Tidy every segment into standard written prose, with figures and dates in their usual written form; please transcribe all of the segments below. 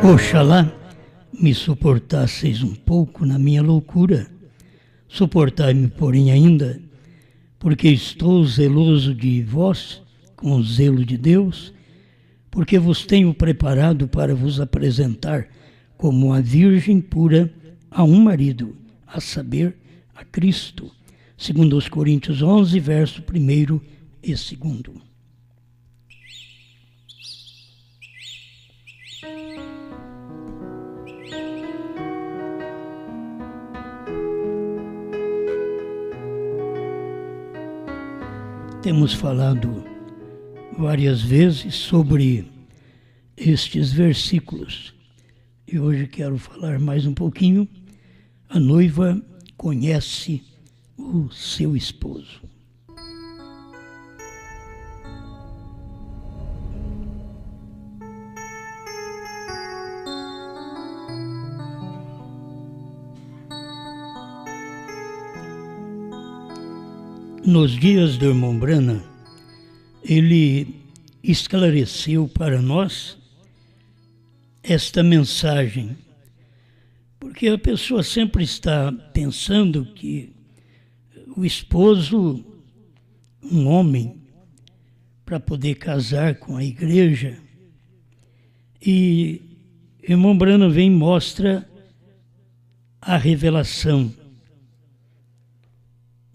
Oxalá me suportasseis um pouco na minha loucura. Suportai-me, porém, ainda, porque estou zeloso de vós, com o zelo de Deus, porque vos tenho preparado para vos apresentar como a virgem pura a um marido, a saber, a Cristo. Segundo os Coríntios 11, verso 1 e 2. Temos falado várias vezes sobre estes versículos e hoje quero falar mais um pouquinho. A noiva conhece o seu esposo. Nos dias do irmão Branham, ele esclareceu para nós esta mensagem, porque a pessoa sempre está pensando que o esposo, um homem, para poder casar com a igreja, e o irmão Branham vem e mostra a revelação.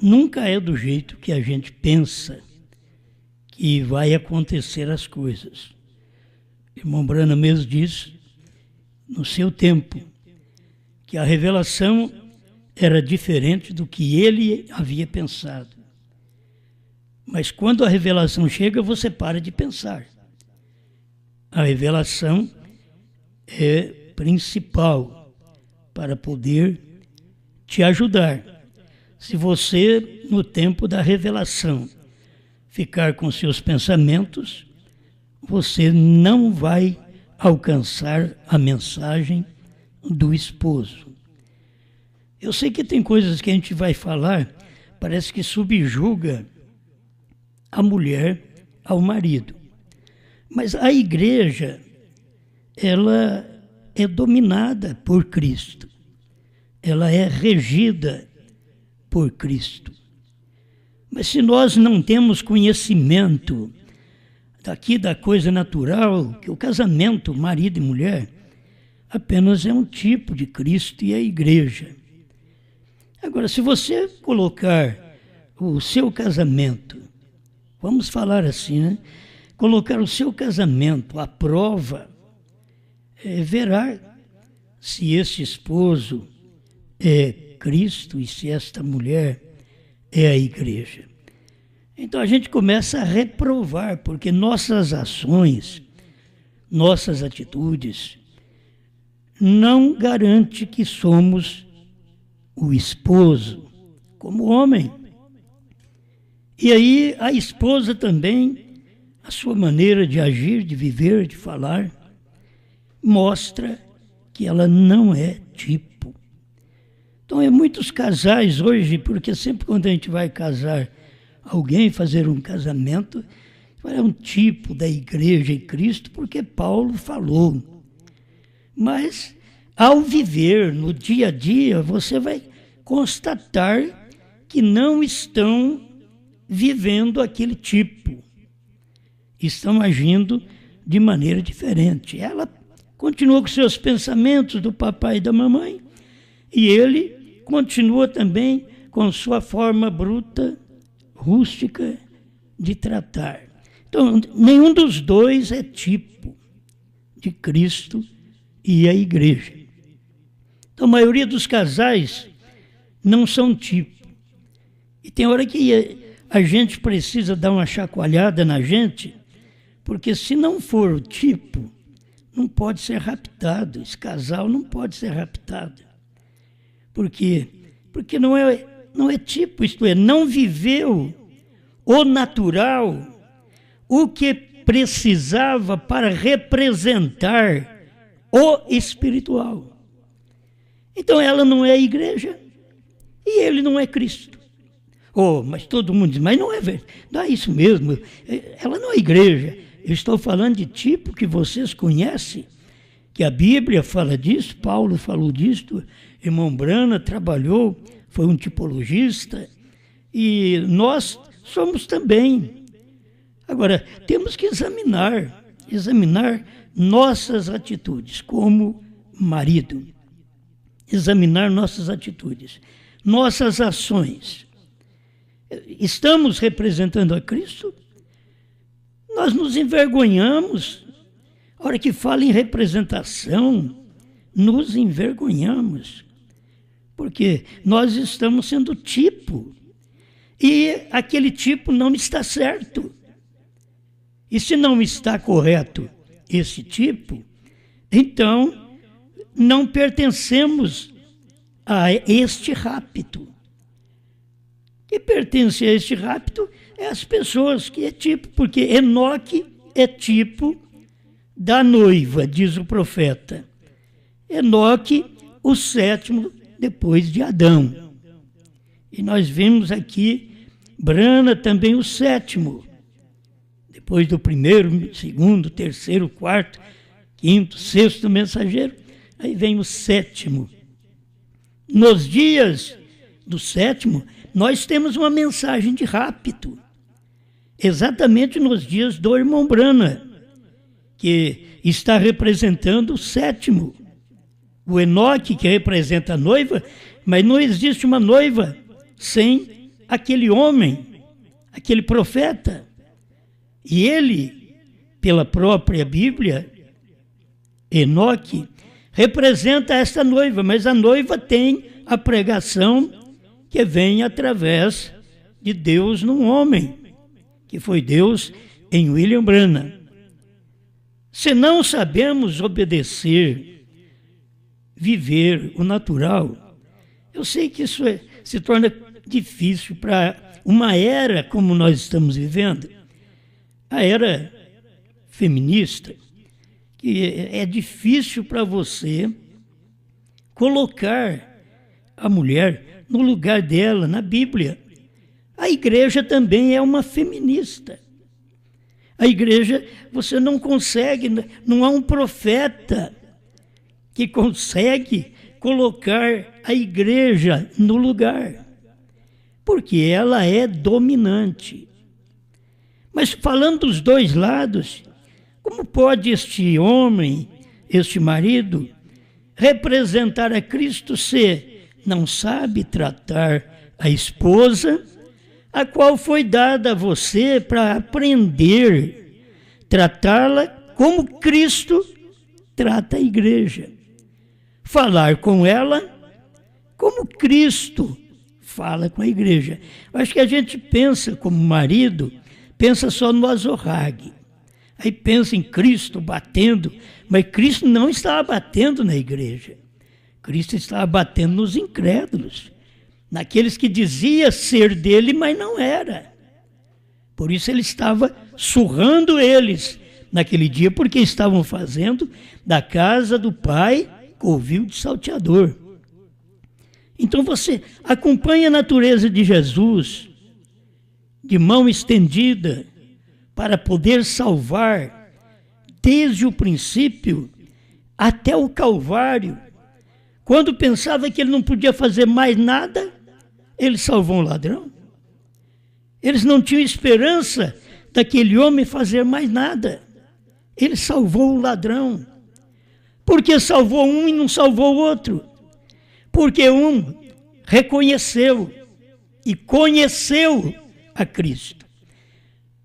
Nunca é do jeito que a gente pensa que vai acontecer as coisas. O irmão Branham mesmo diz, no seu tempo, que a revelação era diferente do que ele havia pensado. Mas quando a revelação chega, você para de pensar. A revelação é principal para poder te ajudar. Se você, no tempo da revelação, ficar com seus pensamentos, você não vai alcançar a mensagem do esposo. Eu sei que tem coisas que a gente vai falar, parece que subjuga a mulher ao marido. Mas a igreja, ela é dominada por Cristo. Ela é regida por Cristo. Mas se nós não temos conhecimento daqui da coisa natural, que o casamento, marido e mulher, apenas é um tipo de Cristo e a igreja. Agora, se você colocar o seu casamento, vamos falar assim, né? Colocar o seu casamento à prova, verá se esse esposo é Cristo e se esta mulher é a igreja. Então a gente começa a reprovar, porque nossas ações, nossas atitudes, não garante que somos o esposo, como homem. E aí a esposa também, a sua maneira de agir, de viver, de falar, mostra que ela não é tipo. Então, muitos casais hoje, porque sempre quando a gente vai casar alguém, fazer um casamento, é um tipo da igreja e Cristo, porque Paulo falou. Mas, ao viver no dia a dia, você vai constatar que não estão vivendo aquele tipo. Estão agindo de maneira diferente. Ela continua com seus pensamentos do papai e da mamãe, e ele continua também com sua forma bruta, rústica de tratar. Então, nenhum dos dois é tipo de Cristo e a igreja. Então, a maioria dos casais não são tipo. E tem hora que a gente precisa dar uma chacoalhada na gente, porque se não for o tipo, não pode ser raptado. Esse casal não pode ser raptado. Por quê? Porque não é tipo, isto é, não viveu o natural, o que precisava para representar o espiritual. Então ela não é a igreja e ele não é Cristo. Oh, mas todo mundo diz, mas não é verdade, não é isso mesmo, ela não é a igreja. Eu estou falando de tipo que vocês conhecem, que a Bíblia fala disso, Paulo falou disso, irmão Brana trabalhou, foi um tipologista, e nós somos também. Agora, temos que examinar nossas atitudes como marido, examinar nossas atitudes, nossas ações. Estamos representando a Cristo? Nós nos envergonhamos. A hora que fala em representação, nos envergonhamos, porque nós estamos sendo tipo, e aquele tipo não está certo. E se não está correto esse tipo, então não pertencemos a este rapto. Que pertence a este rapto é as pessoas que é tipo, porque Enoque é tipo da noiva, diz o profeta. Enoque, o sétimo depois de Adão. E nós vimos aqui Brana também o sétimo. Depois do primeiro, segundo, terceiro, quarto, quinto, sexto mensageiro, aí vem o sétimo. Nos dias do sétimo, nós temos uma mensagem de rapto. Exatamente nos dias do irmão Brana, que está representando o sétimo. O Enoque, que representa a noiva, mas não existe uma noiva sem aquele homem, aquele profeta. E ele, pela própria Bíblia, Enoque, representa esta noiva, mas a noiva tem a pregação que vem através de Deus num homem, que foi Deus em William Branham. Se não sabemos obedecer, viver o natural, eu sei que isso se torna difícil para uma era como nós estamos vivendo, a era feminista, que é difícil para você colocar a mulher no lugar dela na Bíblia. A igreja também é uma feminista. A igreja, você não consegue, não há um profeta que consegue colocar a igreja no lugar, porque ela é dominante. Mas falando dos dois lados, como pode este homem, este marido, representar a Cristo se não sabe tratar a esposa, a qual foi dada a você para aprender, tratá-la como Cristo trata a igreja. Falar com ela como Cristo fala com a igreja. Eu acho que a gente pensa como marido, pensa só no azorrague. Aí pensa em Cristo batendo, mas Cristo não estava batendo na igreja. Cristo estava batendo nos incrédulos, naqueles que dizia ser dele, mas não era. Por isso ele estava surrando eles naquele dia, porque estavam fazendo da casa do Pai covil de salteador. Então você acompanha a natureza de Jesus, de mão estendida, para poder salvar, desde o princípio até o Calvário. Quando pensava que ele não podia fazer mais nada, ele salvou um ladrão. Eles não tinham esperança daquele homem fazer mais nada. Ele salvou o ladrão. Por que salvou um e não salvou o outro? Porque um reconheceu e conheceu a Cristo.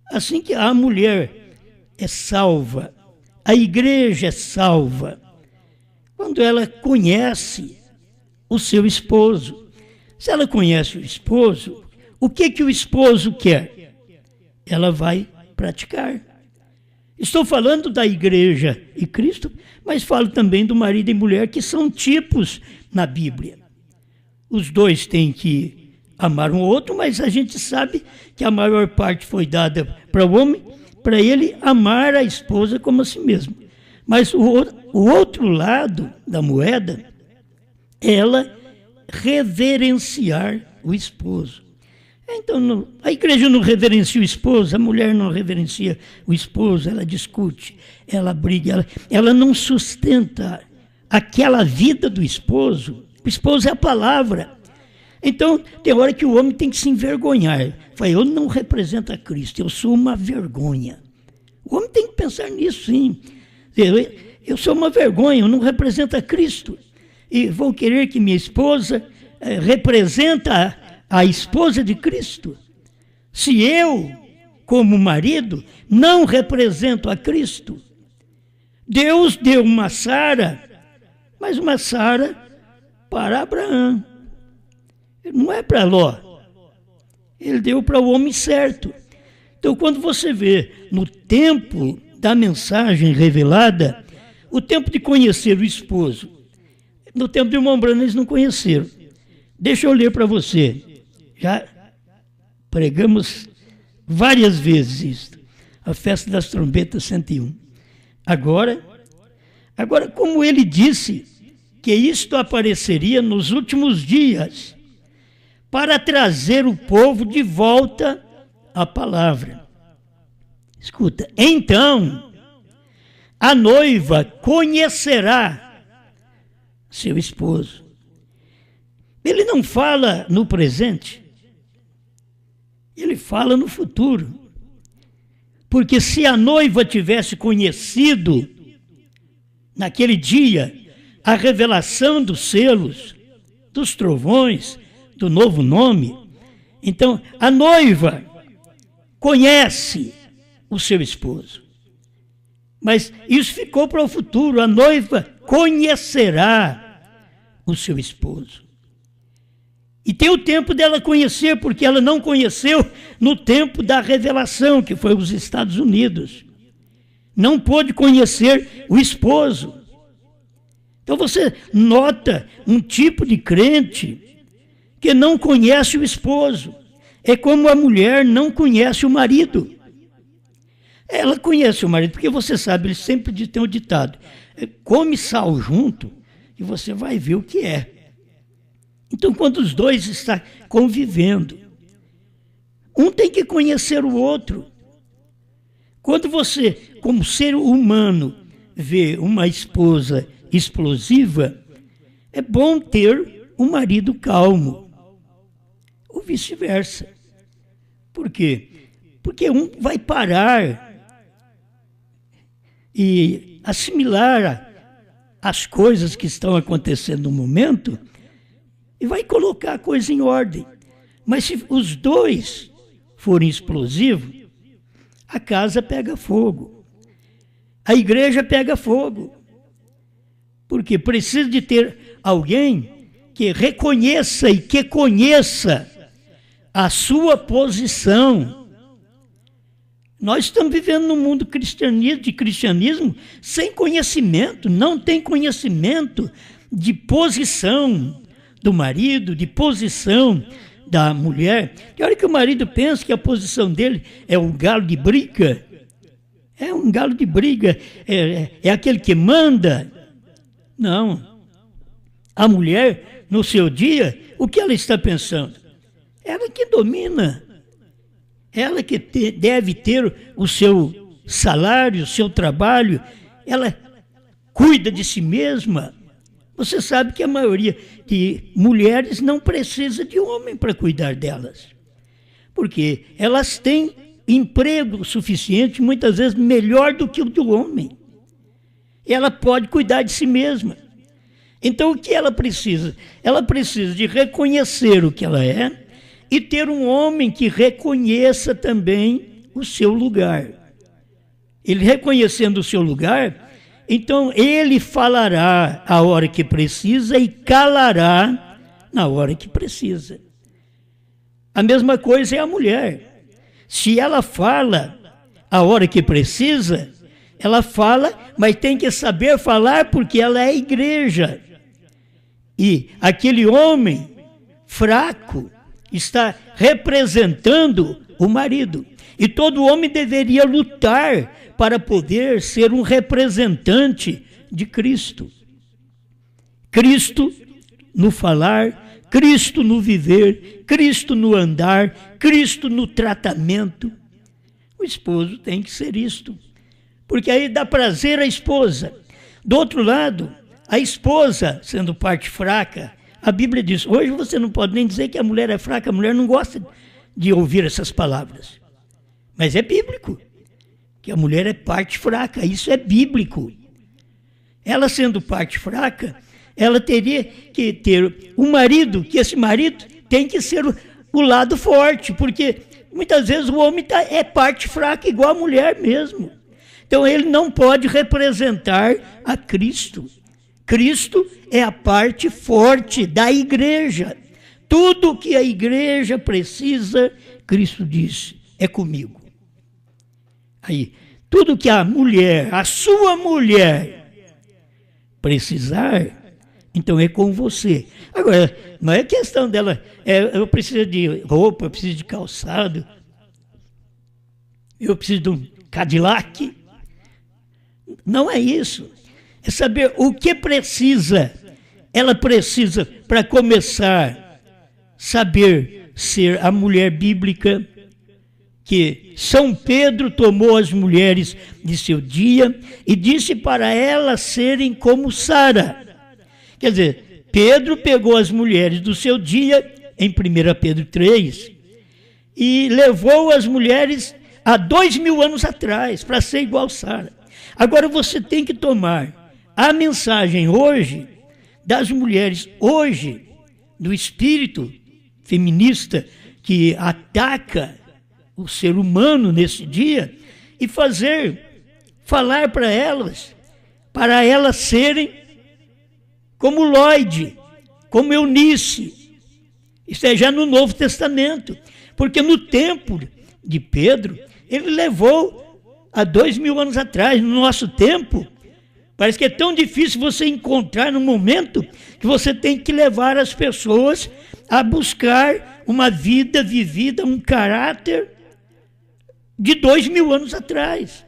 Assim que a mulher é salva, a igreja é salva, quando ela conhece o seu esposo. Se ela conhece o esposo, o que o esposo quer? Ela vai praticar. Estou falando da igreja e Cristo, mas falo também do marido e mulher, que são tipos na Bíblia. Os dois têm que amar um outro, mas a gente sabe que a maior parte foi dada para o homem, para ele amar a esposa como a si mesmo. Mas o outro lado da moeda, ela reverenciar o esposo. Então, a igreja não reverencia o esposo, a mulher não reverencia o esposo, ela discute, ela briga, ela não sustenta aquela vida do esposo. O esposo é a palavra. Então, tem hora que o homem tem que se envergonhar. Fala, eu não represento a Cristo, eu sou uma vergonha. O homem tem que pensar nisso, sim. Eu sou uma vergonha, eu não represento a Cristo. E vou querer que minha esposa representa a esposa de Cristo. Se eu, como marido, não represento a Cristo. Deus deu uma Sara, mas uma Sara para Abraão. Não é para Ló. Ele deu para o homem certo. Então, quando você vê no tempo da mensagem revelada, o tempo de conhecer o esposo, no tempo de irmão Branham eles não conheceram. Deixa eu ler para você. Já pregamos várias vezes isso. A festa das trombetas 101. Agora, como ele disse que isto apareceria nos últimos dias, para trazer o povo de volta à palavra. Escuta, então a noiva conhecerá seu esposo. Ele não fala no presente, ele fala no futuro. Porque se a noiva tivesse conhecido naquele dia a revelação dos selos, dos trovões, do novo nome, então a noiva conhece o seu esposo. Mas isso ficou para o futuro, a noiva conhecerá o seu esposo. E tem o tempo dela conhecer, porque ela não conheceu no tempo da revelação, que foi os Estados Unidos. Não pôde conhecer o esposo. Então você nota um tipo de crente que não conhece o esposo. É como a mulher não conhece o marido. Ela conhece o marido, porque você sabe, eles sempre têm o ditado, come sal junto e você vai ver o que é. Então, quando os dois estão convivendo, um tem que conhecer o outro. Quando você, como ser humano, vê uma esposa explosiva, é bom ter um marido calmo, ou vice-versa. Por quê? Porque um vai parar e assimilar as coisas que estão acontecendo no momento e vai colocar a coisa em ordem. Mas se os dois forem explosivos, a casa pega fogo, a igreja pega fogo. Porque precisa de ter alguém que reconheça e que conheça a sua posição. Nós estamos vivendo num mundo de cristianismo sem conhecimento, não tem conhecimento de posição do marido, de posição da mulher. Tem hora que o marido pensa que a posição dele é um galo de briga. É um galo de briga, é aquele que manda. Não. A mulher, no seu dia, o que ela está pensando? Ela que domina. Ela que deve ter o seu salário, o seu trabalho. Ela cuida de si mesma. Você sabe que a maioria de mulheres não precisa de homem para cuidar delas. Porque elas têm emprego suficiente, muitas vezes melhor do que o do homem. Ela pode cuidar de si mesma. Então, o que ela precisa? Ela precisa de reconhecer o que ela é e ter um homem que reconheça também o seu lugar. Ele reconhecendo o seu lugar, então ele falará a hora que precisa e calará na hora que precisa. A mesma coisa é a mulher. Se ela fala a hora que precisa, ela fala, mas tem que saber falar porque ela é igreja. E aquele homem fraco está representando o marido. E todo homem deveria lutar para poder ser um representante de Cristo. Cristo no falar, Cristo no viver, Cristo no andar, Cristo no tratamento. O esposo tem que ser isto, porque aí dá prazer à esposa. Do outro lado, a esposa, sendo parte fraca, a Bíblia diz, hoje você não pode nem dizer que a mulher é fraca, a mulher não gosta de ouvir essas palavras. Mas é bíblico, que a mulher é parte fraca, isso é bíblico. Ela sendo parte fraca, ela teria que ter um marido, que esse marido tem que ser o lado forte, porque muitas vezes o homem é parte fraca igual a mulher mesmo. Então ele não pode representar a Cristo. Cristo é a parte forte da igreja. Tudo que a igreja precisa, Cristo disse, é comigo. Aí, tudo que a mulher, a sua mulher, precisar, então é com você. Agora, não é questão dela, eu preciso de roupa, eu preciso de calçado, eu preciso de um Cadillac. Não é isso. É saber o que precisa. Ela precisa, para começar, saber ser a mulher bíblica, que São Pedro tomou as mulheres de seu dia e disse para elas serem como Sara. Quer dizer, Pedro pegou as mulheres do seu dia, em 1 Pedro 3, e levou as mulheres há 2000 anos atrás, para ser igual Sara. Agora você tem que tomar a mensagem hoje, das mulheres hoje, do espírito feminista que ataca o ser humano nesse dia, e falar para elas serem como Lloyd, como Eunice. Isso é já no Novo Testamento, porque no tempo de Pedro, ele levou há 2000 anos atrás. No nosso tempo, parece que é tão difícil você encontrar no momento que você tem que levar as pessoas a buscar uma vida vivida, um caráter de 2000 anos atrás.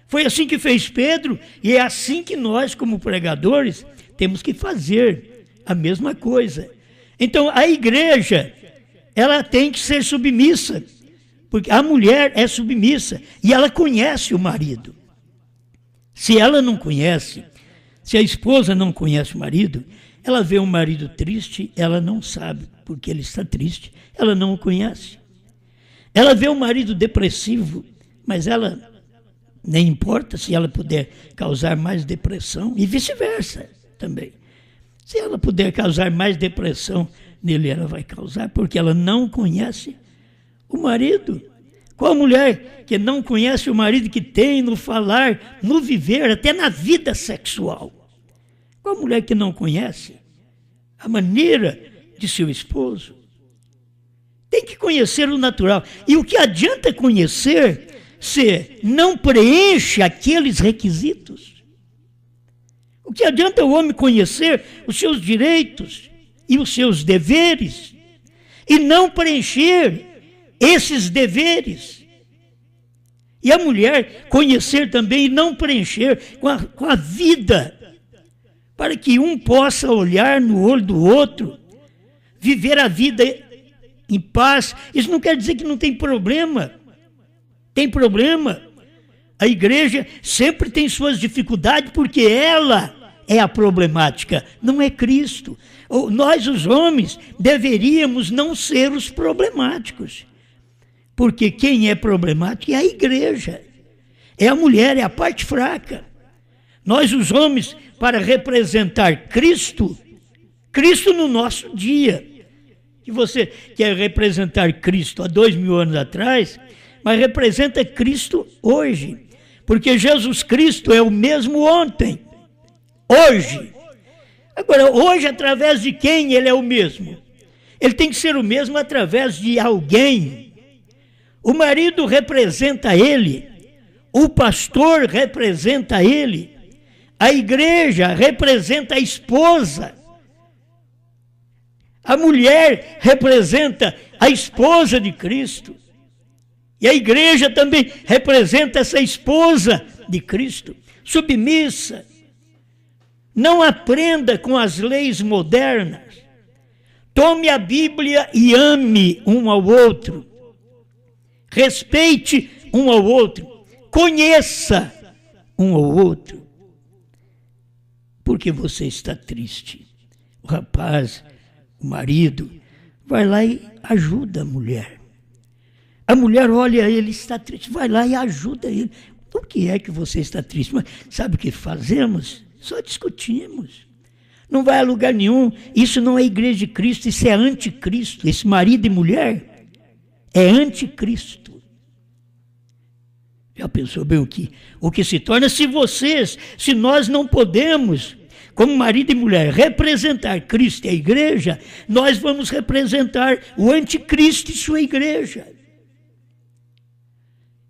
Foi assim que fez Pedro, e é assim que nós, como pregadores, temos que fazer a mesma coisa. Então, a igreja, ela tem que ser submissa, porque a mulher é submissa e ela conhece o marido. Se ela não conhece, se a esposa não conhece o marido, ela vê um marido triste, ela não sabe porque ele está triste, ela não o conhece. Ela vê um marido depressivo, mas ela nem importa se ela puder causar mais depressão, e vice-versa também. Se ela puder causar mais depressão nele, ela vai causar, porque ela não conhece o marido. Qual mulher que não conhece o marido, que tem no falar, no viver, até na vida sexual? Qual mulher que não conhece a maneira de seu esposo? Tem que conhecer o natural. E o que adianta conhecer se não preenche aqueles requisitos? O que adianta o homem conhecer os seus direitos e os seus deveres e não preencher esses deveres? E a mulher conhecer também e não preencher com a vida, para que um possa olhar no olho do outro, viver a vida em paz. Isso não quer dizer que não tem problema. Tem problema. A igreja sempre tem suas dificuldades, porque ela é a problemática, não é Cristo. Nós, os homens, deveríamos não ser os problemáticos, porque quem é problemático é a igreja, é a mulher, é a parte fraca. Nós, os homens, para representar Cristo no nosso dia, que você quer representar Cristo há 2000 anos atrás, mas representa Cristo hoje, porque Jesus Cristo é o mesmo ontem, hoje. Agora, hoje, através de quem ele é o mesmo? Ele tem que ser o mesmo através de alguém. O marido representa ele, o pastor representa ele, a igreja representa a esposa, a mulher representa a esposa de Cristo, e a igreja também representa essa esposa de Cristo, submissa. Não aprenda com as leis modernas. Tome a Bíblia e ame um ao outro. Respeite um ao outro. Conheça um ao outro. Porque você está triste. O rapaz, o marido, vai lá e ajuda a mulher. A mulher olha, ele está triste, vai lá e ajuda ele. Por que é que você está triste? Mas sabe o que fazemos? Só discutimos. Não vai a lugar nenhum. Isso não é igreja de Cristo, isso é anticristo. Esse marido e mulher é anticristo. Já pensou bem o que se torna? Se nós não podemos, como marido e mulher, representar Cristo e a igreja, nós vamos representar o anticristo e sua igreja.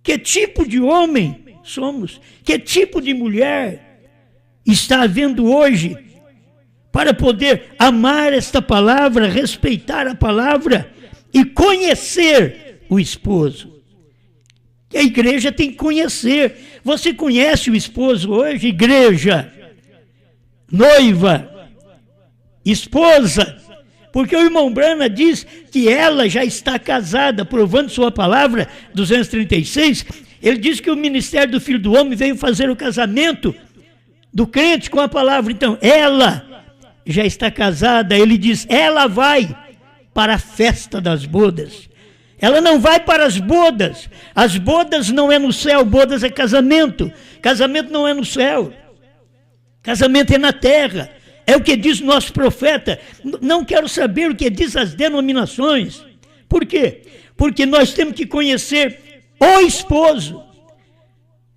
Que tipo de homem somos? Que tipo de mulher está havendo hoje para poder amar esta palavra, respeitar a palavra e conhecer o esposo? Que a igreja tem que conhecer. Você conhece o esposo hoje? Igreja, noiva, esposa. Porque o irmão Brana diz que ela já está casada, provando sua palavra, 236, ele diz que o ministério do Filho do Homem veio fazer o casamento do crente com a palavra. Então, ela já está casada, ele diz, ela vai para a festa das bodas. Ela não vai para as bodas. As bodas não é no céu, bodas é casamento. Casamento não é no céu. Casamento é na terra. É o que diz nosso profeta. Não quero saber o que diz as denominações. Por quê? Porque nós temos que conhecer o esposo.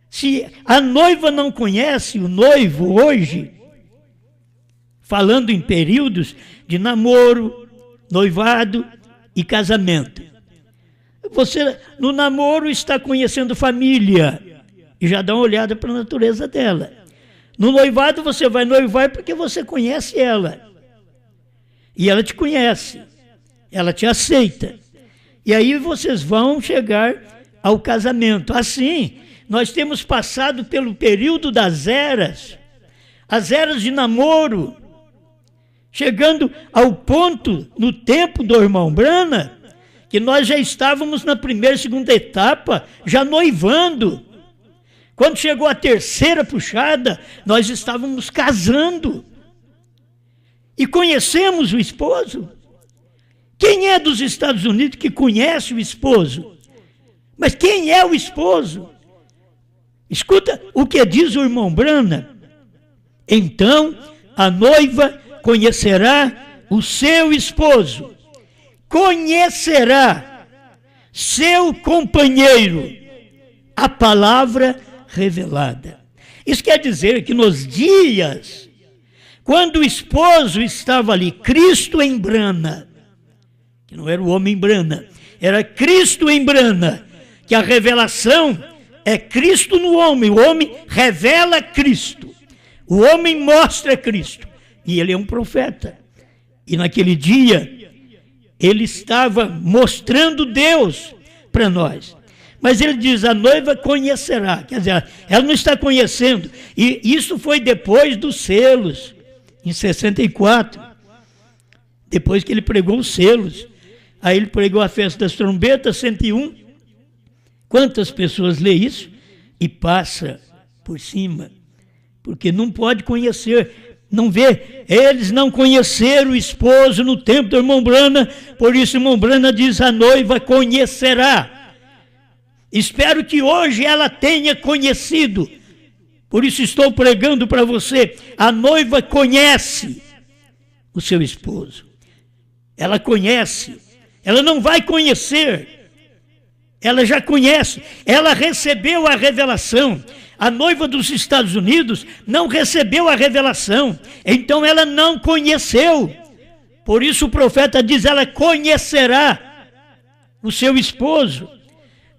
Se a noiva não conhece o noivo hoje, falando em períodos de namoro, noivado e casamento. Você, no namoro, está conhecendo família e já dá uma olhada para a natureza dela. No noivado, você vai noivar porque você conhece ela. E ela te conhece. Ela te aceita. E aí vocês vão chegar ao casamento. Assim, nós temos passado pelo período das eras. As eras de namoro. Chegando ao ponto, no tempo do irmão Brana, que nós já estávamos na primeira e segunda etapa, já noivando. Quando chegou a terceira puxada, nós estávamos casando. E conhecemos o esposo. Quem é dos Estados Unidos que conhece o esposo? Mas quem é o esposo? Escuta o que diz o irmão Brana. Então, a noiva conhecerá o seu esposo. Conhecerá seu companheiro. A palavra revelada. Isso quer dizer que nos dias, quando o esposo estava ali, Cristo em Brana, que não era o homem Brana, era Cristo em Brana, que a revelação é Cristo no homem, o homem revela Cristo, o homem mostra Cristo, e ele é um profeta. E naquele dia, ele estava mostrando Deus para nós. Mas ele diz, a noiva conhecerá. Quer dizer, ela não está conhecendo. E isso foi depois dos selos, em 64. Depois que ele pregou os selos. Aí ele pregou a festa das trombetas, 101. Quantas pessoas lê isso e passa por cima? Porque não pode conhecer, não vê. Eles não conheceram o esposo no tempo do irmão Brana, por isso o irmão Brana diz, a noiva conhecerá. Espero que hoje ela tenha conhecido. Por isso estou pregando para você. A noiva conhece o seu esposo. Ela conhece. Ela não vai conhecer. Ela já conhece. Ela recebeu a revelação. A noiva dos Estados Unidos não recebeu a revelação. Então ela não conheceu. Por isso o profeta diz, ela conhecerá o seu esposo.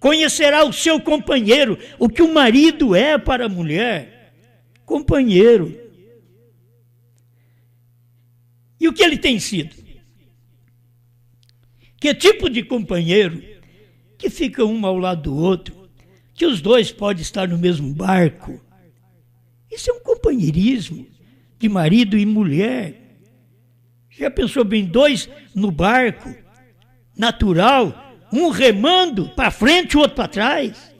Conhecerá o seu companheiro, o que o marido é para a mulher, companheiro. E o que ele tem sido? Que tipo de companheiro que fica um ao lado do outro, que os dois podem estar no mesmo barco? Isso é um companheirismo de marido e mulher. Já pensou bem, dois no barco, natural, um remando para frente e o outro para trás?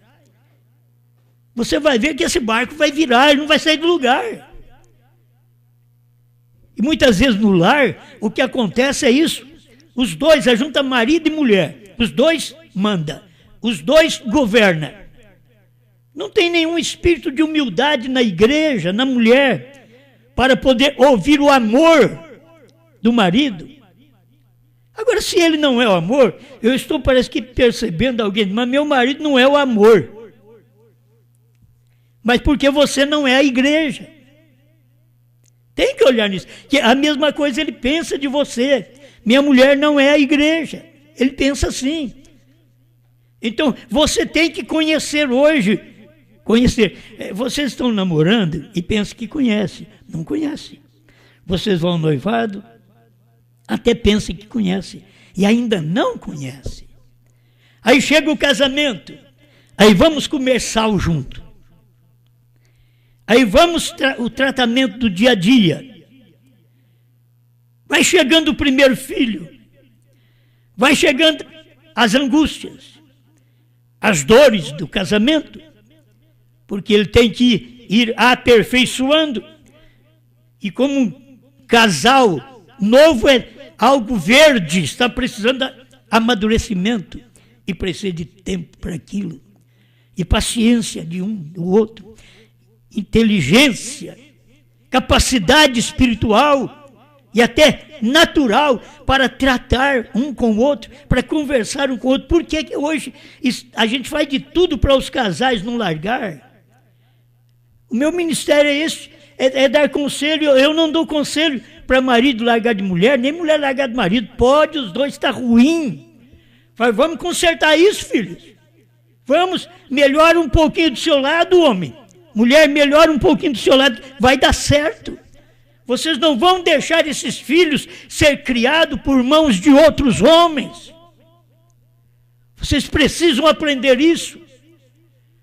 Você vai ver que esse barco vai virar, ele não vai sair do lugar. E muitas vezes no lar, o que acontece é isso. Os dois, junta marido e mulher, os dois mandam, os dois governam. Não tem nenhum espírito de humildade na igreja, na mulher, para poder ouvir o amor do marido. Agora, se ele não é o amor, eu estou, parece que, percebendo alguém, mas meu marido não é o amor. Mas porque você não é a igreja. Tem que olhar nisso. Que a mesma coisa ele pensa de você. Minha mulher não é a igreja. Ele pensa assim. Então, você tem que conhecer hoje. Conhecer. Vocês estão namorando e pensam que conhecem. Não conhecem. Vocês vão ao noivado, até pensam que conhecem. E ainda não conhecem. Aí chega o casamento. Aí vamos comer sal junto. Aí vamos o tratamento do dia a dia. Vai chegando o primeiro filho. Vai chegando as angústias, as dores do casamento, porque ele tem que ir aperfeiçoando. E como um casal novo é algo verde, está precisando de amadurecimento e precisa de tempo para aquilo. E paciência de um do outro. Inteligência, capacidade espiritual e até natural para tratar um com o outro, para conversar um com o outro. Por que hoje a gente faz de tudo para os casais não largar? O meu ministério é esse, é dar conselho. Eu não dou conselho para marido largar de mulher, nem mulher largar de marido. Pode, os dois estar ruim. Vamos consertar isso, filhos. Vamos, melhora um pouquinho do seu lado, homem. Mulher, melhora um pouquinho do seu lado, vai dar certo. Vocês não vão deixar esses filhos ser criados por mãos de outros homens. Vocês precisam aprender isso.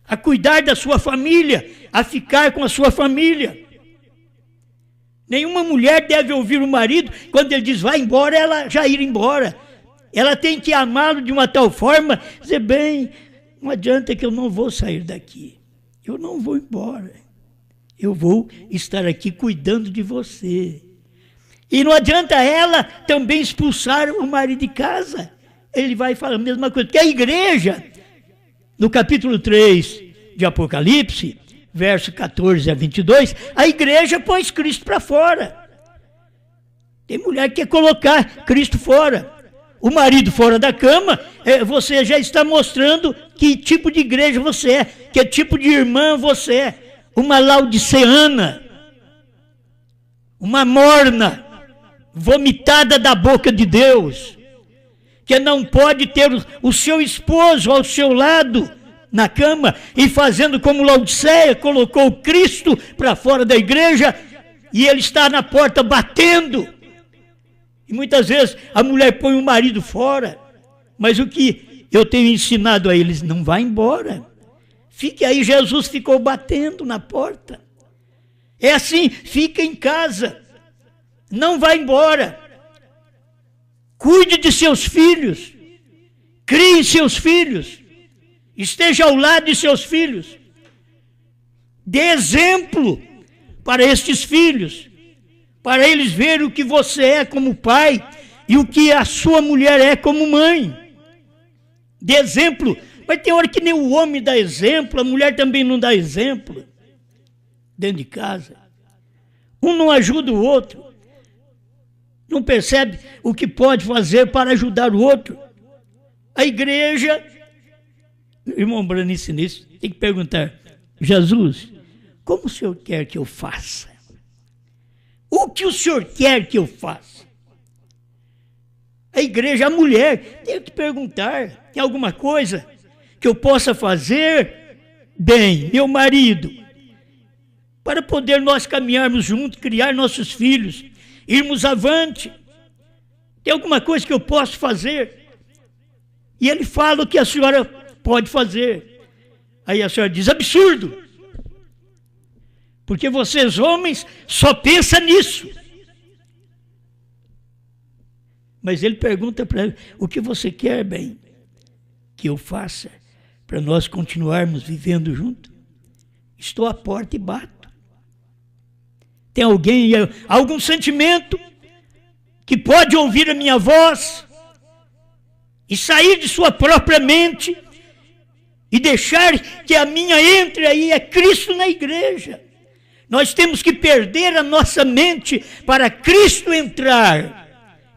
A cuidar da sua família, a ficar com a sua família. Nenhuma mulher deve ouvir o marido, quando ele diz vai embora, ela já ir embora. Ela tem que amá-lo de uma tal forma, dizer, bem, não adianta que eu não vou sair daqui. Eu não vou embora. Eu vou estar aqui cuidando de você. E não adianta ela também expulsar o marido de casa. Ele vai falar a mesma coisa. Porque a igreja, no capítulo 3 de Apocalipse, verso 14 a 22, a igreja põe Cristo para fora. Tem mulher que quer colocar Cristo fora. O marido fora da cama, você já está mostrando que tipo de igreja você é, que tipo de irmã você é. Uma laodiceana, uma morna, vomitada da boca de Deus, que não pode ter o seu esposo ao seu lado na cama e fazendo como Laodiceia, colocou Cristo para fora da igreja e ele está na porta batendo. E muitas vezes a mulher põe o marido fora, mas o que eu tenho ensinado a eles, não vá embora. Fique aí, Jesus ficou batendo na porta. É assim, fica em casa, não vá embora. Cuide de seus filhos, crie seus filhos, esteja ao lado de seus filhos. Dê exemplo para estes filhos, para eles verem o que você é como pai e o que a sua mulher é como mãe. Dê exemplo. Mas tem hora que nem o homem dá exemplo, a mulher também não dá exemplo dentro de casa. Um não ajuda o outro, não percebe o que pode fazer para ajudar o outro. A igreja, irmão Branice, nisso, tem que perguntar, Jesus, como o Senhor quer que eu faça? O que o Senhor quer que eu faça? A igreja, a mulher, tem que perguntar, tem alguma coisa que eu possa fazer bem, meu marido, para poder nós caminharmos juntos, criar nossos filhos, irmos avante. Tem alguma coisa que eu posso fazer? E ele fala o que a senhora pode fazer. Aí a senhora diz, absurdo. Porque vocês homens só pensam nisso. Mas ele pergunta para ela: o que você quer, bem, que eu faça para nós continuarmos vivendo juntos? Estou à porta e bato. Tem alguém, algum sentimento que pode ouvir a minha voz e sair de sua própria mente e deixar que a minha entre aí? É Cristo na igreja. Nós temos que perder a nossa mente para Cristo entrar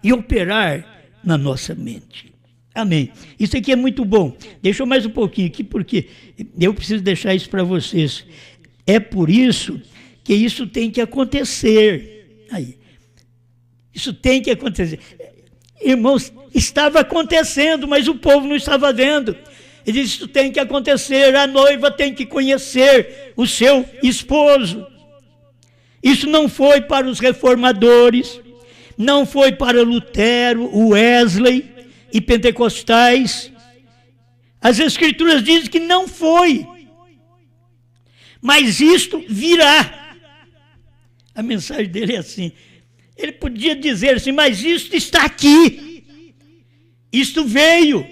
e operar na nossa mente. Amém. Isso aqui é muito bom. Deixa eu mais um pouquinho aqui, porque eu preciso deixar isso para vocês. É por isso que isso tem que acontecer. Aí. Isso tem que acontecer. Irmãos, estava acontecendo, mas o povo não estava vendo. Ele disse: isso tem que acontecer, a noiva tem que conhecer o seu esposo. Isso não foi para os reformadores, não foi para Lutero, Wesley e pentecostais. As Escrituras dizem que não foi. Mas isto virá. A mensagem dele é assim. Ele podia dizer assim: mas isto está aqui. Isto veio.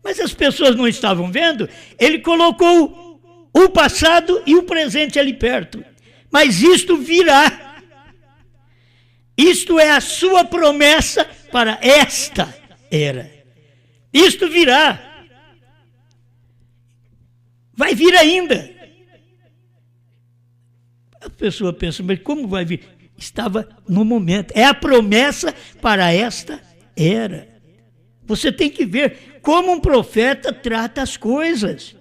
Mas as pessoas não estavam vendo. Ele colocou o passado e o presente ali perto. Mas isto virá. Isto é a sua promessa para esta era. Isto virá. Vai vir ainda. A pessoa pensa: mas como vai vir? Estava no momento. É a promessa para esta era. Você tem que ver como um profeta trata as coisas.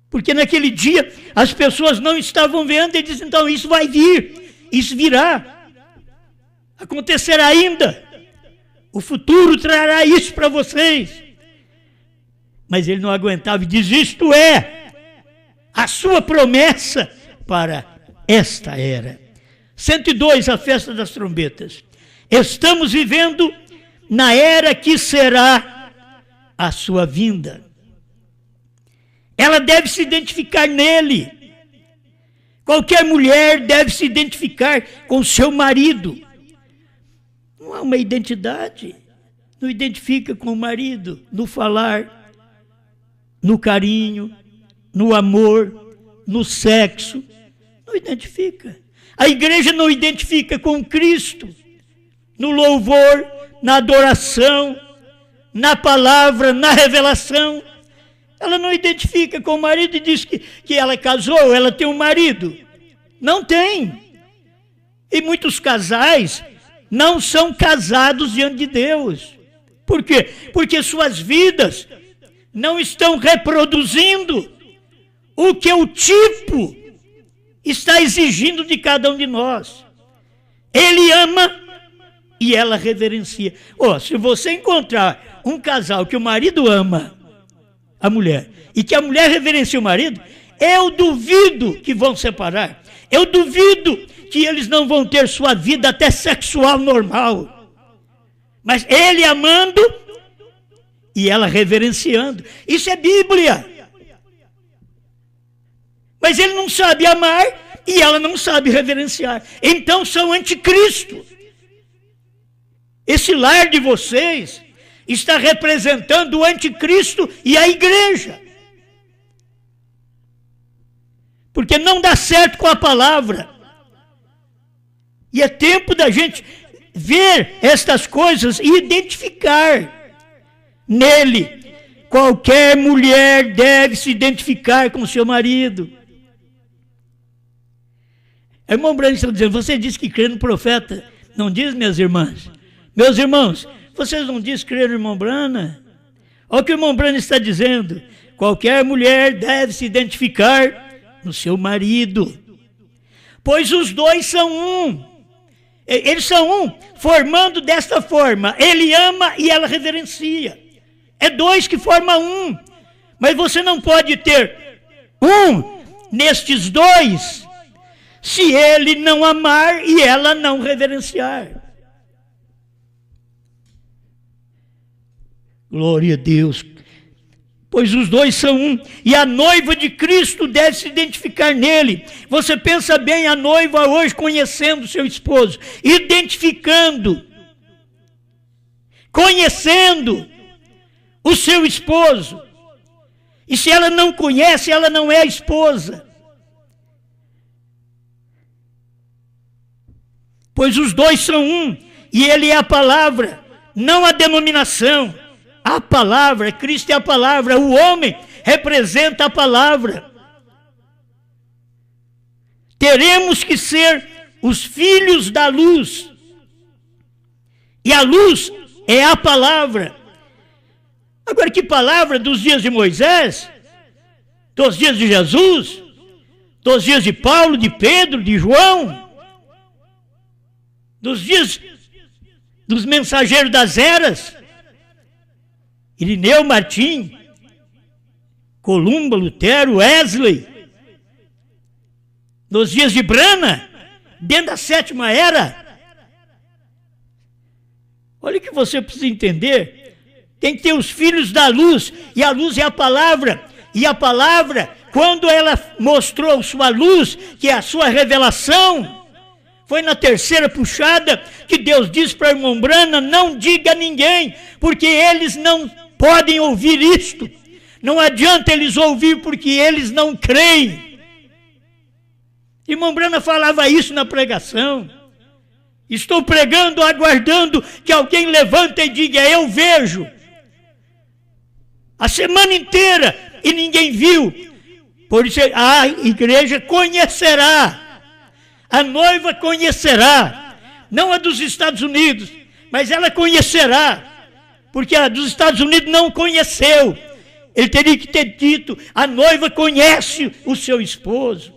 Porque naquele dia as pessoas não estavam vendo e dizem: então isso vai vir, isso virá, acontecerá ainda, o futuro trará isso para vocês. Mas ele não aguentava e diz: isto é a sua promessa para esta era. 102, a festa das trombetas. Estamos vivendo na era que será a sua vinda. Ela deve se identificar nele. Qualquer mulher deve se identificar com seu marido. Não há uma identidade. Não identifica com o marido no falar, no carinho, no amor, no sexo. Não identifica. A igreja não identifica com Cristo no louvor, na adoração, na palavra, na revelação. Ela não identifica com o marido e diz que ela casou, ela tem um marido. Não tem. E muitos casais não são casados diante de Deus. Por quê? Porque suas vidas não estão reproduzindo o que o tipo está exigindo de cada um de nós. Ele ama e ela reverencia. Se você encontrar um casal que o marido ama a mulher e que a mulher reverencia o marido, eu duvido que vão separar. Eu duvido que eles não vão ter sua vida até sexual normal. Mas ele amando e ela reverenciando. Isso é Bíblia. Mas ele não sabe amar e ela não sabe reverenciar. Então são anticristo. Esse lar de vocês está representando o anticristo e a igreja. Porque não dá certo com a palavra. E é tempo da gente ver estas coisas e identificar nele. Qualquer mulher deve se identificar com o seu marido. A irmã Brana está dizendo: você diz que crê no profeta. Não diz, minhas irmãs? Meus irmãos, vocês não dizem crer no irmão Brana? Olha o que o irmão Brana está dizendo. Qualquer mulher deve se identificar no seu marido. Pois os dois são um. Eles são um, formando desta forma. Ele ama e ela reverencia. É dois que formam um. Mas você não pode ter um nestes dois se ele não amar e ela não reverenciar. Glória a Deus. Pois os dois são um, e a noiva de Cristo deve se identificar nele. Você pensa bem, a noiva hoje conhecendo seu esposo, identificando conhecendo o seu esposo. E se ela não conhece, ela não é a esposa. Pois os dois são um, e ele é a palavra, não a denominação. A palavra, Cristo é a palavra, o homem representa a palavra. Teremos que ser os filhos da luz. E a luz é a palavra. Agora, que palavra dos dias de Moisés, dos dias de Jesus, dos dias de Paulo, de Pedro, de João, dos dias dos mensageiros das eras, Irineu, Martim, Columba, Lutero, Wesley, nos dias de Brana, dentro da sétima era. Olha o que você precisa entender. Tem que ter os filhos da luz, e a luz é a palavra. E a palavra, quando ela mostrou sua luz, que é a sua revelação, foi na terceira puxada que Deus disse para a irmã Brana: não diga a ninguém, porque eles não podem ouvir isto. Não adianta eles ouvir, porque eles não creem. Irmã Brana falava isso na pregação. Estou pregando, aguardando que alguém levante e diga: eu vejo. A semana inteira e ninguém viu. Por isso a igreja conhecerá. A noiva conhecerá. Não a dos Estados Unidos, mas ela conhecerá. Porque a dos Estados Unidos não conheceu. Ele teria que ter dito: a noiva conhece o seu esposo.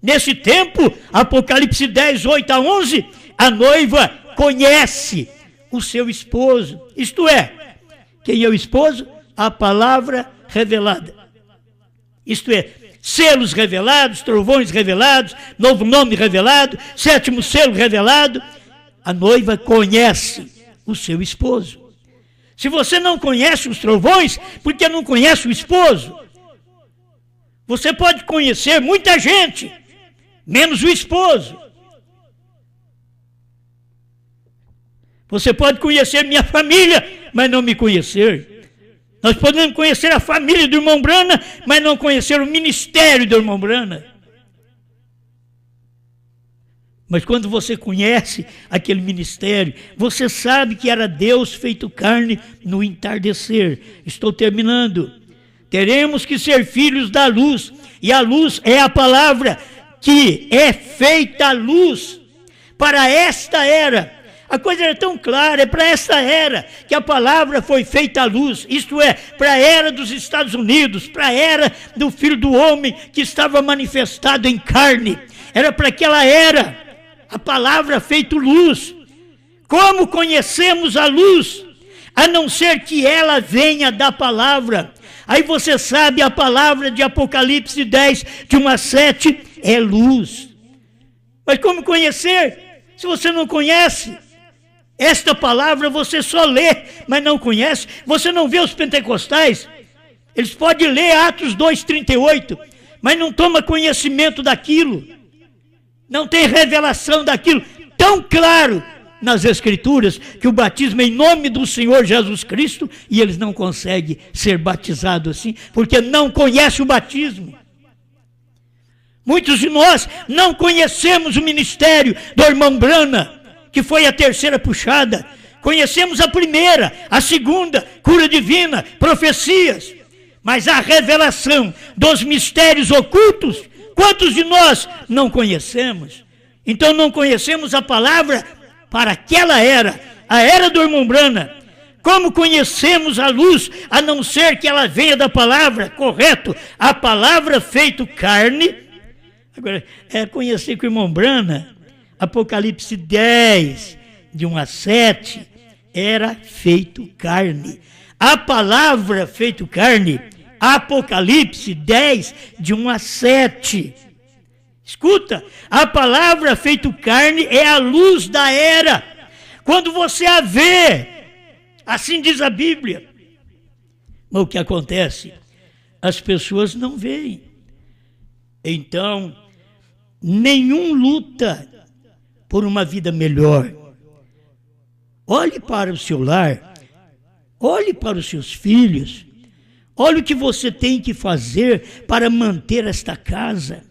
Nesse tempo, Apocalipse 10, 8 a 11, a noiva conhece o seu esposo. Isto é, quem é o esposo? A palavra revelada. Isto é, selos revelados, trovões revelados, novo nome revelado, sétimo selo revelado. A noiva conhece o seu esposo. Se você não conhece os trovões, porque não conhece o esposo, você pode conhecer muita gente, menos o esposo. Você pode conhecer minha família, mas não me conhecer. Nós podemos conhecer a família do irmão Brana, mas não conhecer o ministério do irmão Brana. Mas quando você conhece aquele ministério, você sabe que era Deus feito carne no entardecer. Estou terminando. Teremos que ser filhos da luz, e a luz é a palavra, que é feita luz para esta era. A coisa era tão clara, é para esta era que a palavra foi feita à luz, isto é, para a era dos Estados Unidos, para a era do Filho do Homem que estava manifestado em carne. Era para aquela era, a palavra feita luz. Como conhecemos a luz? A não ser que ela venha da palavra. Aí você sabe, a palavra de Apocalipse 10, de 1 a 7, é luz. Mas como conhecer? Se você não conhece esta palavra, você só lê, mas não conhece. Você não vê os pentecostais, eles podem ler Atos 2:38, mas não toma conhecimento daquilo, não tem revelação daquilo tão claro nas Escrituras, que o batismo é em nome do Senhor Jesus Cristo, e eles não conseguem ser batizados assim, porque não conhecem o batismo. Muitos de nós não conhecemos o ministério do irmão Brana, que foi a terceira puxada. Conhecemos a primeira, a segunda, cura divina, profecias. Mas a revelação dos mistérios ocultos, quantos de nós não conhecemos? Então não conhecemos a palavra para aquela era, a era do irmão Brana. Como conhecemos a luz, a não ser que ela venha da palavra? Correto, a palavra feito carne. Agora, conhecer com o irmão Brana, Apocalipse 10, de 1 a 7, era feito carne. A palavra feito carne, Apocalipse 10, de 1 a 7. Escuta, a palavra feito carne é a luz da era. Quando você a vê, assim diz a Bíblia. Mas o que acontece? As pessoas não veem. Então, nenhum luta por uma vida melhor. Olhe para o seu lar, olhe para os seus filhos, olhe o que você tem que fazer para manter esta casa.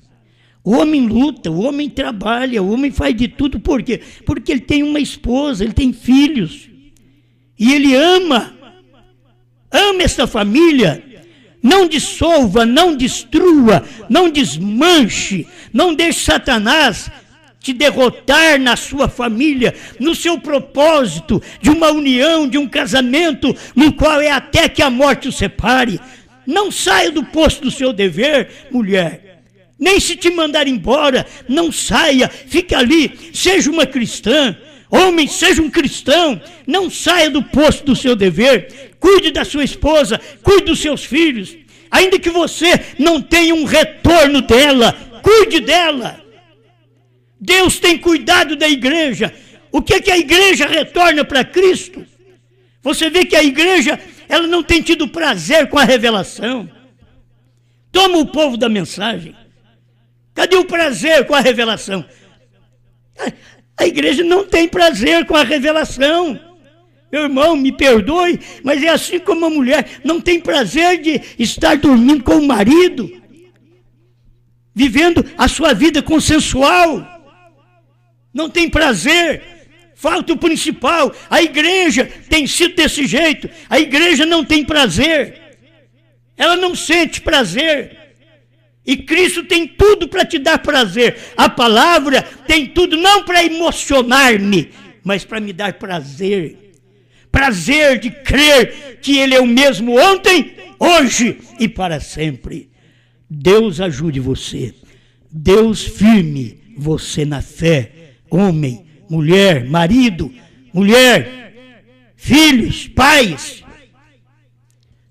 O homem luta, o homem trabalha, o homem faz de tudo. Por quê? Porque ele tem uma esposa, ele tem filhos. E ele ama esta família. Não dissolva, não destrua, não desmanche, não deixe Satanás te derrotar na sua família, no seu propósito de uma união, de um casamento, no qual é até que a morte o separe. Não saia do posto do seu dever, mulher. Nem se te mandar embora, não saia, fique ali, seja uma cristã. Homem, seja um cristão, não saia do posto do seu dever, cuide da sua esposa, cuide dos seus filhos, ainda que você não tenha um retorno dela, cuide dela. Deus tem cuidado da igreja. O que é que a igreja retorna para Cristo? Você vê que a igreja, ela não tem tido prazer com a revelação. Toma o povo da mensagem. Cadê o prazer com a revelação? A igreja não tem prazer com a revelação. Meu irmão, me perdoe, mas é assim como a mulher não tem prazer de estar dormindo com o marido, vivendo a sua vida consensual. Não tem prazer. Falta o principal. A igreja tem sido desse jeito. A igreja não tem prazer. Ela não sente prazer. E Cristo tem tudo para te dar prazer. A palavra tem tudo, não para emocionar-me, mas para me dar prazer. Prazer de crer que Ele é o mesmo ontem, hoje e para sempre. Deus ajude você. Deus firme você na fé. Homem, mulher, marido, mulher, filhos, pais.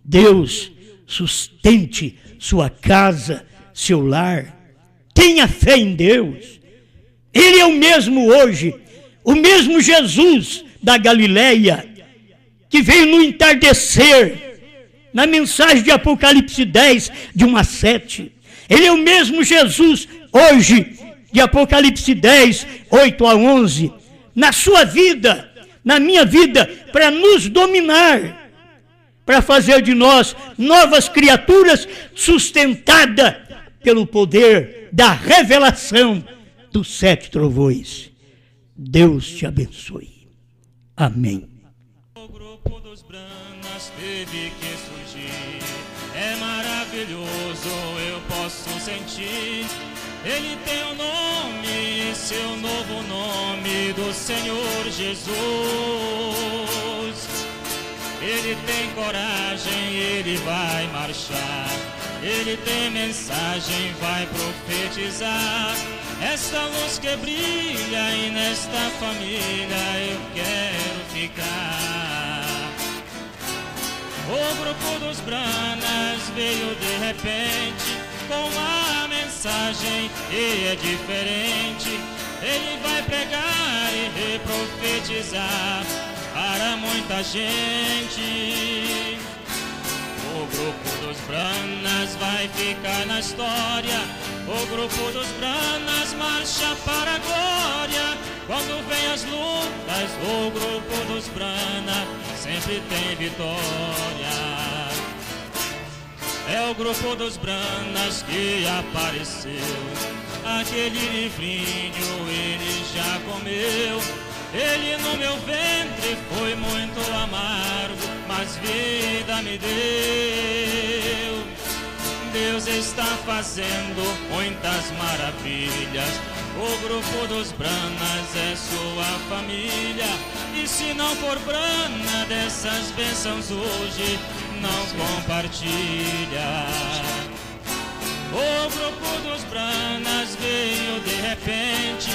Deus sustente sua casa, seu lar. Tenha fé em Deus. Ele é o mesmo hoje, o mesmo Jesus da Galileia, que veio no entardecer, na mensagem de Apocalipse 10, de 1 a 7. Ele é o mesmo Jesus hoje, de Apocalipse 10, 8 a 11, na sua vida, na minha vida, para nos dominar, para fazer de nós novas criaturas sustentadas pelo poder da revelação dos 7 trovões. Deus te abençoe. Amém. O grupo dos Branas teve que surgir. É maravilhoso, eu posso sentir. Ele tem o nome, seu novo nome do Senhor Jesus. Ele tem coragem, ele vai marchar. Ele tem mensagem, vai profetizar. Esta luz que brilha e nesta família eu quero ficar. O grupo dos Branas veio de repente com uma mensagem e é diferente. Ele vai pregar e profetizar para muita gente. O grupo dos Branas vai ficar na história. O grupo dos Branas marcha para a glória. Quando vem as lutas, o grupo dos Branas sempre tem vitória. É o grupo dos Branas que apareceu. Aquele livrinho ele já comeu. Ele no meu ventre foi muito amargo, mas vida me deu. Deus está fazendo muitas maravilhas. O grupo dos Branas é sua família. E se não for Brana dessas bênçãos hoje, não compartilha. O grupo dos Branas veio de repente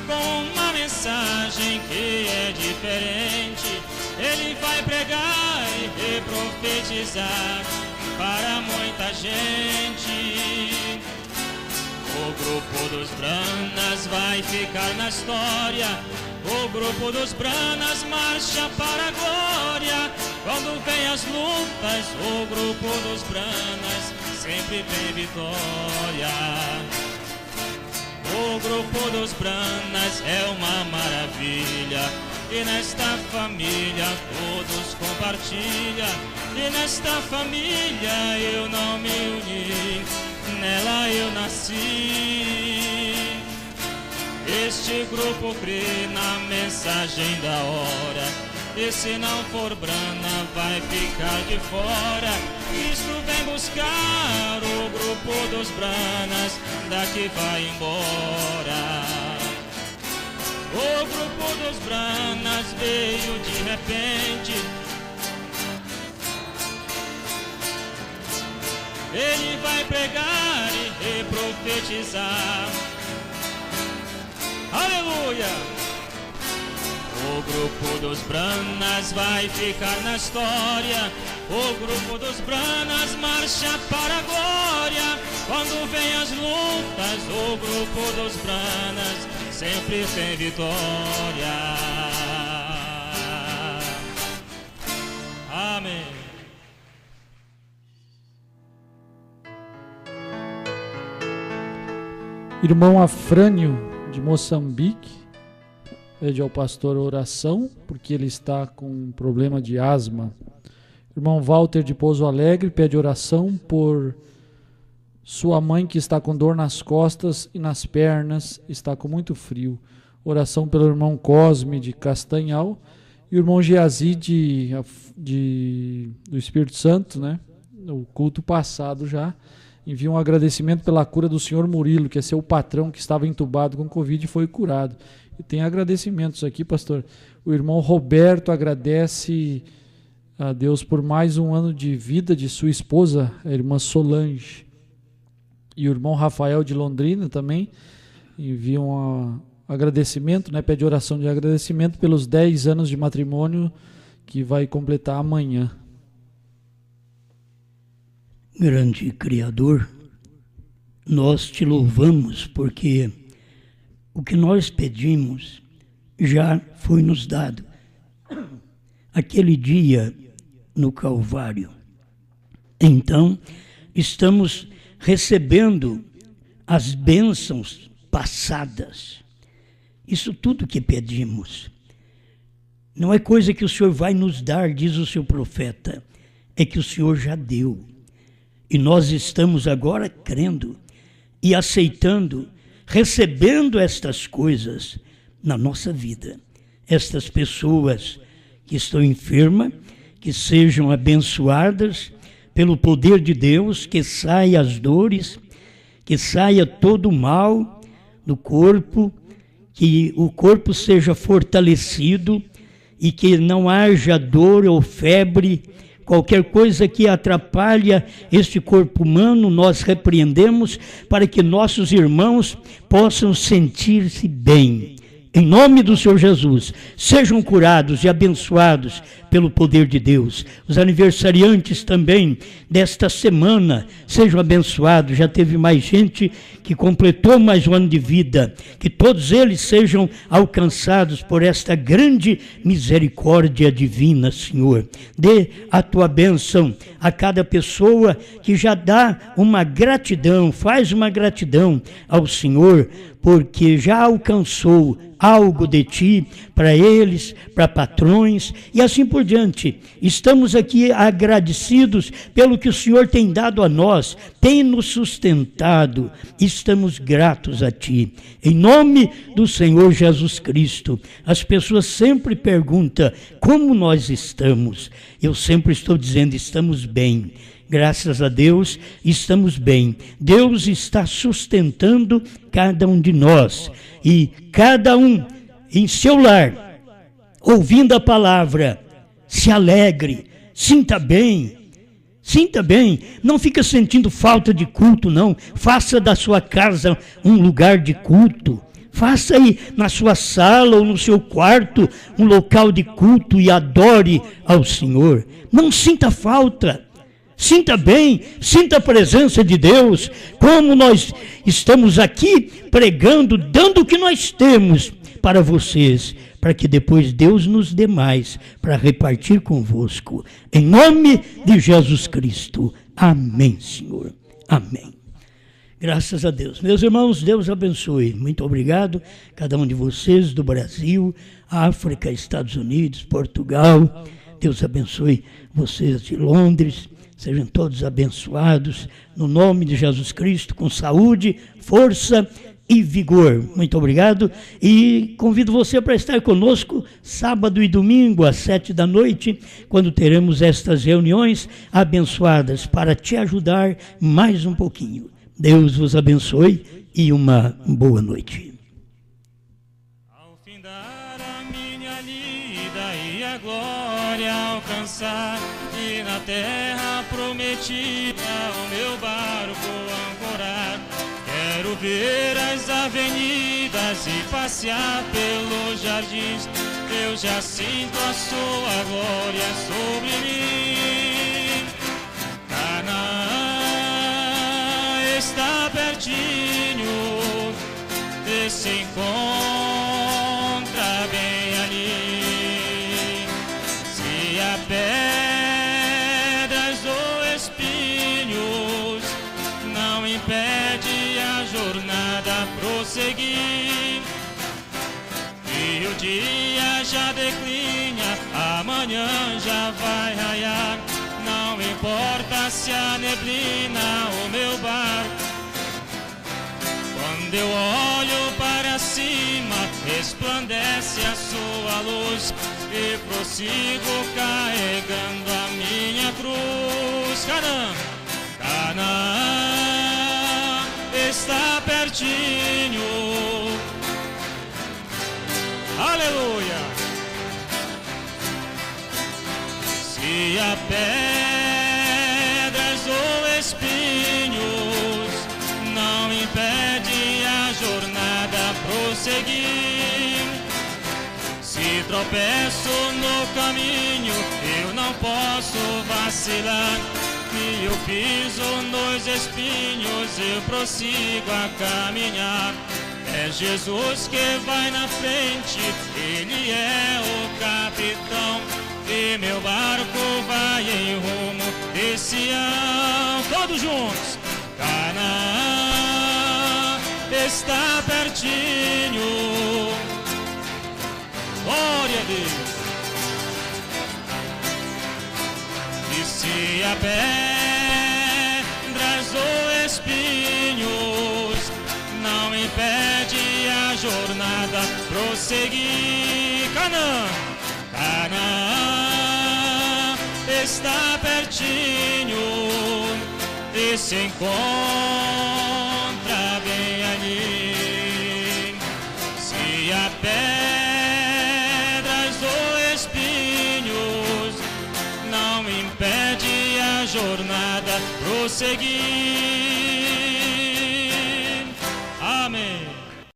com uma mensagem que é diferente. Ele vai pregar e profetizar para muita gente. O grupo dos Branas vai ficar na história. O grupo dos Branas marcha para a glória. Quando vem as lutas, o grupo dos Branas sempre tem vitória. O grupo dos Branas é uma maravilha. e nesta família todos compartilham, e nesta família eu não me uni, nela eu nasci. Este grupo crê na mensagem da hora, e se não for Brana vai ficar de fora. Cristo vem buscar o grupo dos Branas, daqui vai embora. O grupo dos Branas veio de repente, ele vai pregar e profetizar. Aleluia! O grupo dos Branas vai ficar na história, o grupo dos Branas marcha para a glória. Quando vem as lutas, o grupo dos Branas sempre tem vitória. Amém. Irmão Afrânio, de Moçambique, pede ao pastor oração, porque ele está com um problema de asma. Irmão Walter, de Pouso Alegre, pede oração por sua mãe, que está com dor nas costas e nas pernas, está com muito frio. Oração pelo irmão Cosme, de Castanhal, e o irmão Geazi, do Espírito Santo, né? No culto passado já. Envia um agradecimento pela cura do senhor Murilo, que é seu patrão, que estava entubado com Covid e foi curado. E tem agradecimentos aqui, pastor. O irmão Roberto agradece a Deus por mais um ano de vida de sua esposa, a irmã Solange. E o irmão Rafael, de Londrina, também envia um agradecimento, né? Pede oração de agradecimento pelos 10 anos de matrimônio que vai completar amanhã. Grande Criador, nós te louvamos porque o que nós pedimos já foi nos dado. Aquele dia no Calvário. Então, estamos recebendo as bênçãos passadas. Isso tudo que pedimos. Não é coisa que o Senhor vai nos dar, diz o seu profeta, é que o Senhor já deu. E nós estamos agora crendo e aceitando, recebendo estas coisas na nossa vida. Estas pessoas que estão enfermas, que sejam abençoadas pelo poder de Deus, que saia as dores, que saia todo o mal do corpo, que o corpo seja fortalecido e que não haja dor ou febre. Qualquer coisa que atrapalhe este corpo humano, nós repreendemos para que nossos irmãos possam sentir-se bem. Em nome do Senhor Jesus, sejam curados e abençoados pelo poder de Deus. Os aniversariantes também desta semana sejam abençoados. Já teve mais gente que completou mais um ano de vida. Que todos eles sejam alcançados por esta grande misericórdia divina, Senhor. Dê a tua bênção a cada pessoa que já dá uma gratidão, faz uma gratidão ao Senhor, porque já alcançou algo de ti, para eles, para patrões e assim por diante. Estamos aqui agradecidos pelo que o Senhor tem dado a nós, tem nos sustentado, estamos gratos a ti. Em nome do Senhor Jesus Cristo, as pessoas sempre perguntam como nós estamos. Eu sempre estou dizendo, estamos bem. Graças a Deus, estamos bem. Deus está sustentando cada um de nós. E cada um em seu lar, ouvindo a palavra, se alegre, sinta bem. Sinta bem, não fica sentindo falta de culto, não. Faça da sua casa um lugar de culto. Faça aí na sua sala ou no seu quarto um local de culto e adore ao Senhor. Não sinta falta. Sinta bem, sinta a presença de Deus, como nós estamos aqui pregando, dando o que nós temos para vocês, para que depois Deus nos dê mais para repartir convosco. Em nome de Jesus Cristo. Amém, Senhor. Amém. Graças a Deus. Meus irmãos, Deus abençoe. Muito obrigado, cada um de vocês do Brasil, África, Estados Unidos, Portugal. Deus abençoe vocês de Londres. Sejam todos abençoados, no nome de Jesus Cristo, com saúde, força e vigor. Muito obrigado. E convido você para estar conosco sábado e domingo, às 7h, quando teremos estas reuniões abençoadas para te ajudar mais um pouquinho. Deus vos abençoe e uma boa noite. Ao findar a minha lida e a glória alcançar, e na terra prometida o meu barco ancorar, quero ver as avenidas e passear pelos jardins. Eu já sinto a sua glória sobre mim. Canaã está pertinho, e se encontra bem ali. Se há pedras ou espinhos, não impede a jornada prosseguir. E o dia já declina, amanhã já vai raiar. Não importa se a neblina o meu barco. Quando eu olho para cima, resplandece a sua luz, e prossigo carregando a minha cruz. Canaã está pertinho. Aleluia! Se há pedras ou espinhos, não impede a jornada prosseguir. Se tropeço no caminho, eu não posso vacilar. E eu piso nos espinhos, eu prossigo a caminhar. É Jesus que vai na frente, Ele é o capitão, e meu barco vai em rumo de Sião. Todos juntos. Canaã está pertinho. Glória a Deus. E se há pedras ou espinhos, não impede a jornada prosseguir. Canaã está pertinho, e se encontra bem ali. Se há pedras ou espinhos, não impede a jornada prosseguir.